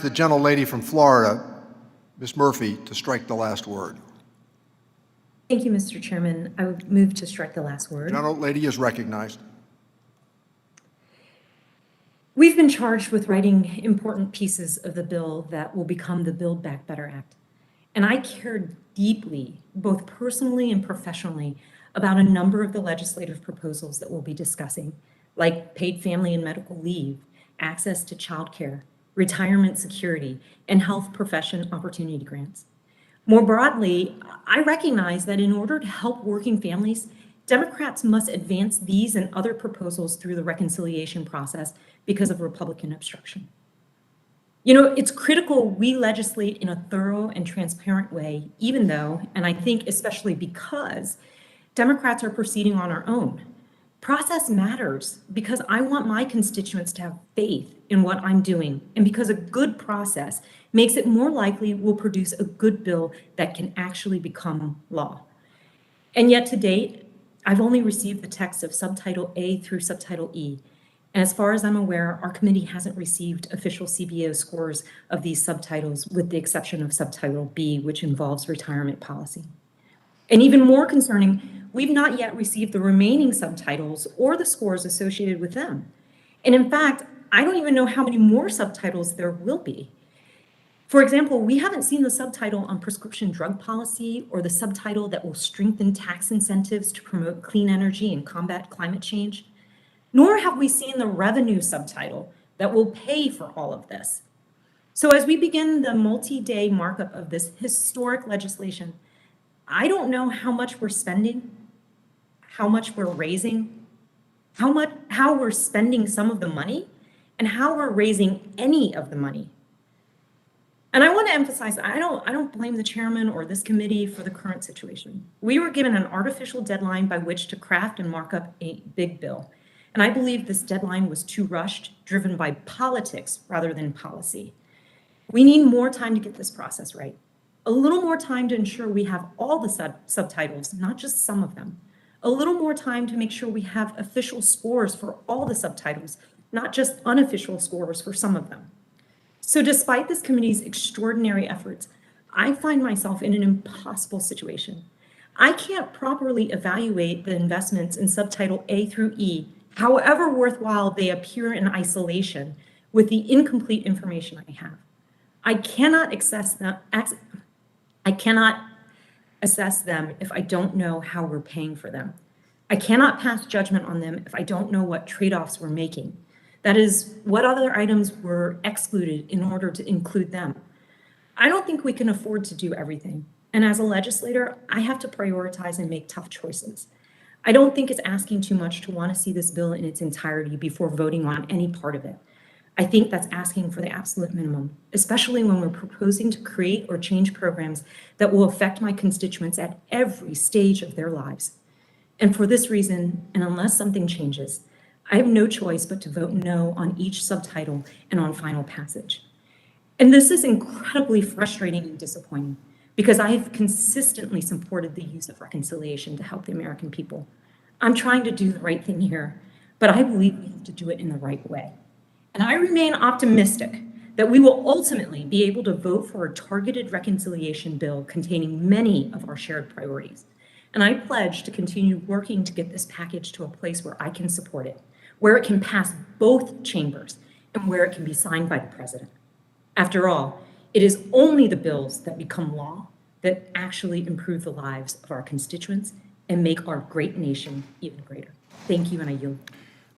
The gentlelady from Florida, Ms. Murphy, to strike the last word. Thank you, Mr. Chairman. I would move to strike the last word. Gentlelady is recognized. We've been charged with writing important pieces of the bill that will become the Build Back Better Act. And I care deeply, both personally and professionally, about a number of the legislative proposals that we'll be discussing, like paid family and medical leave, access to childcare, retirement security, and health profession opportunity grants. More broadly, I recognize that in order to help working families, Democrats must advance these and other proposals through the reconciliation process because of Republican obstruction. You know, it's critical we legislate in a thorough and transparent way, even though, and I think especially because, Democrats are proceeding on our own. Process matters because I want my constituents to have faith in what I'm doing, and because a good process makes it more likely we'll produce a good bill that can actually become law. And yet to date, I've only received the text of Subtitle A through Subtitle E. And as far as I'm aware, our committee hasn't received official CBO scores of these subtitles, with the exception of Subtitle B, which involves retirement policy. And even more concerning, we've not yet received the remaining subtitles or the scores associated with them. And in fact, I don't even know how many more subtitles there will be. For example, we haven't seen the subtitle on prescription drug policy or the subtitle that will strengthen tax incentives to promote clean energy and combat climate change, nor have we seen the revenue subtitle that will pay for all of this. So as we begin the multi-day markup of this historic legislation, I don't know how much we're spending, how much we're raising, how we're spending some of the money, and how we're raising any of the money. And I want to emphasize, I don't blame the chairman or this committee for the current situation. We were given an artificial deadline by which to craft and mark up a big bill. And I believe this deadline was too rushed, driven by politics rather than policy. We need more time to get this process right. A little more time to ensure we have all the subtitles, not just some of them. A little more time to make sure we have official scores for all the subtitles, not just unofficial scores for some of them. So despite this committee's extraordinary efforts, I find myself in an impossible situation. I can't properly evaluate the investments in Subtitle A through E, however worthwhile they appear in isolation, with the incomplete information I have. I cannot assess them if I don't know how we're paying for them. I cannot pass judgment on them if I don't know what trade-offs we're making. That is, what other items were excluded in order to include them. I don't think we can afford to do everything. And as a legislator, I have to prioritize and make tough choices. I don't think it's asking too much to want to see this bill in its entirety before voting on any part of it. I think that's asking for the absolute minimum, especially when we're proposing to create or change programs that will affect my constituents at every stage of their lives. And for this reason, and unless something changes, I have no choice but to vote no on each subtitle and on final passage. And this is incredibly frustrating and disappointing because I have consistently supported the use of reconciliation to help the American people. I'm trying to do the right thing here, but I believe we have to do it in the right way. And I remain optimistic that we will ultimately be able to vote for a targeted reconciliation bill containing many of our shared priorities. And I pledge to continue working to get this package to a place where I can support it, where it can pass both chambers, and where it can be signed by the president. After all, it is only the bills that become law that actually improve the lives of our constituents and make our great nation even greater. Thank you, and I yield.